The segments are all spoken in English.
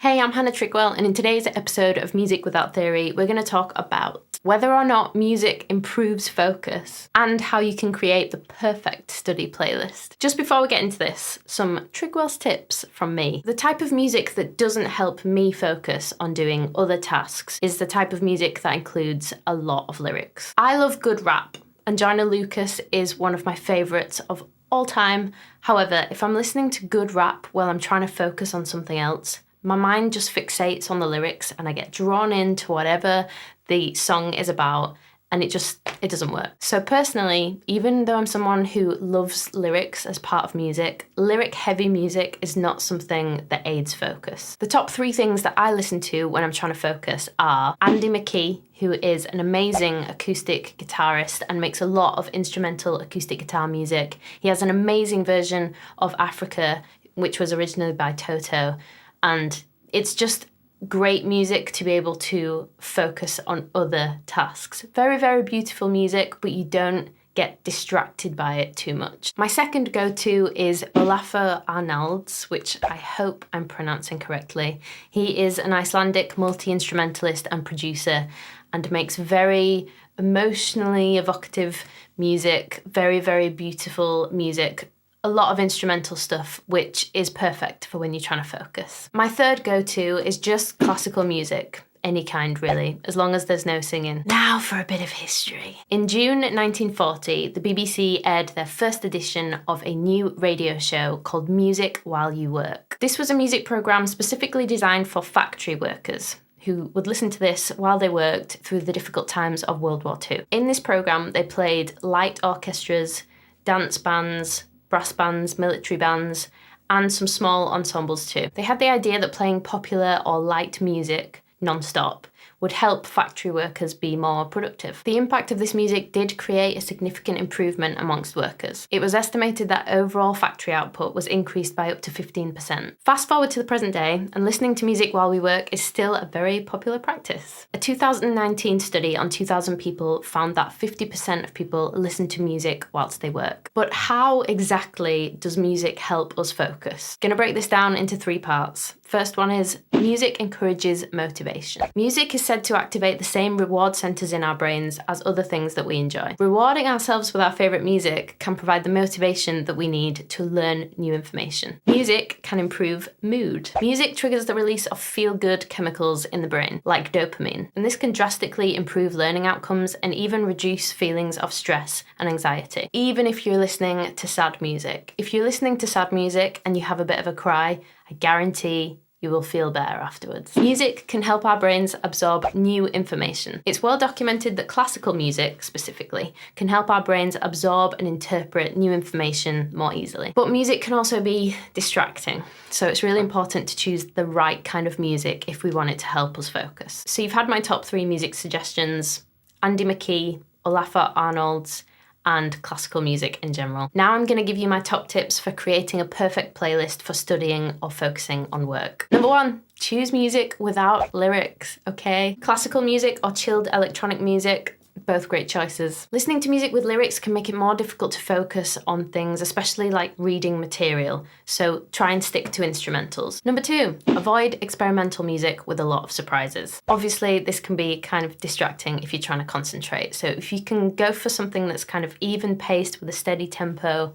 Hey, I'm Hannah Trigwell, and in today's episode of Music Without Theory, we're going to talk about whether or not music improves focus and how you can create the perfect study playlist. Just before we get into this, some Trigwell's tips from me. The type of music that doesn't help me focus on doing other tasks is the type of music that includes a lot of lyrics. I love good rap, and Joyner Lucas is one of my favourites of all time. However, if I'm listening to good rap while I'm trying to focus on something else, my mind just fixates on the lyrics and I get drawn into whatever the song is about, and it doesn't work. So personally, even though I'm someone who loves lyrics as part of music, lyric-heavy music is not something that aids focus. The top 3 things that I listen to when I'm trying to focus are Andy McKee, who is an amazing acoustic guitarist and makes a lot of instrumental acoustic guitar music. He has an amazing version of Africa, which was originally by Toto, and it's just great music to be able to focus on other tasks. Very, very beautiful music, but you don't get distracted by it too much. My second go-to is Olafur Arnalds, which I hope I'm pronouncing correctly. He is an Icelandic multi-instrumentalist and producer and makes very emotionally evocative music, very, very beautiful music. A lot of instrumental stuff, which is perfect for when you're trying to focus. My third go-to is just classical music, any kind really, as long as there's no singing. Now for a bit of history. In June 1940, the BBC aired their first edition of a new radio show called Music While You Work. This was a music programme specifically designed for factory workers who would listen to this while they worked through the difficult times of World War II. In this programme, they played light orchestras, dance bands, brass bands, military bands, and some small ensembles too. They had the idea that playing popular or light music non-stop would help factory workers be more productive. The impact of this music did create a significant improvement amongst workers. It was estimated that overall factory output was increased by up to 15%. Fast forward to the present day, and listening to music while we work is still a very popular practice. A 2019 study on 2,000 people found that 50% of people listen to music whilst they work. But how exactly does music help us focus? Gonna break this down into 3 parts. First one is music encourages motivation. Music is said to activate the same reward centers in our brains as other things that we enjoy. Rewarding ourselves with our favorite music can provide the motivation that we need to learn new information. Music can improve mood. Music triggers the release of feel-good chemicals in the brain, like dopamine, and this can drastically improve learning outcomes and even reduce feelings of stress and anxiety, even if you're listening to sad music. If you're listening to sad music and you have a bit of a cry, I guarantee you will feel better afterwards. Music can help our brains absorb new information. It's well documented that classical music, specifically, can help our brains absorb and interpret new information more easily. But music can also be distracting, so it's really important to choose the right kind of music if we want it to help us focus. So you've had my top 3 music suggestions: Andy McKee, Olafur Arnalds, and classical music in general. Now I'm going to give you my top tips for creating a perfect playlist for studying or focusing on work. Number 1, choose music without lyrics, okay? Classical music or chilled electronic music, both great choices. Listening to music with lyrics can make it more difficult to focus on things, especially like reading material, so try and stick to instrumentals. Number 2, avoid experimental music with a lot of surprises. Obviously, this can be kind of distracting if you're trying to concentrate, so if you can go for something that's kind of even paced with a steady tempo,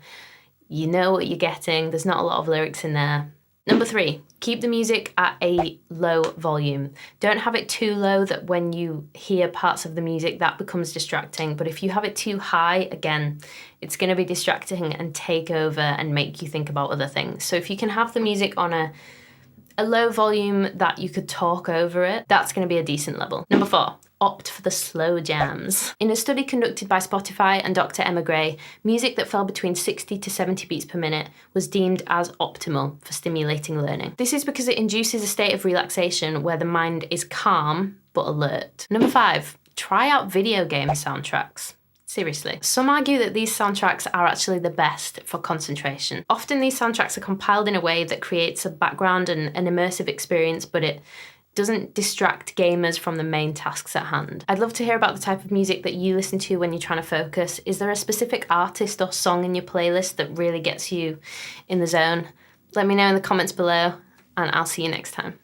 you know what you're getting, there's not a lot of lyrics in there. Number 3, keep the music at a low volume. Don't have it too low that when you hear parts of the music that becomes distracting, but if you have it too high, again, it's going to be distracting and take over and make you think about other things. So if you can have the music on a low volume that you could talk over it, that's going to be a decent level. Number 4, opt for the slow jams. In a study conducted by Spotify and Dr. Emma Gray, music that fell between 60 to 70 beats per minute was deemed as optimal for stimulating learning. This is because it induces a state of relaxation where the mind is calm but alert. Number 5, try out video game soundtracks. Seriously. Some argue that these soundtracks are actually the best for concentration. Often these soundtracks are compiled in a way that creates a background and an immersive experience, but it doesn't distract gamers from the main tasks at hand. I'd love to hear about the type of music that you listen to when you're trying to focus. Is there a specific artist or song in your playlist that really gets you in the zone? Let me know in the comments below, and I'll see you next time.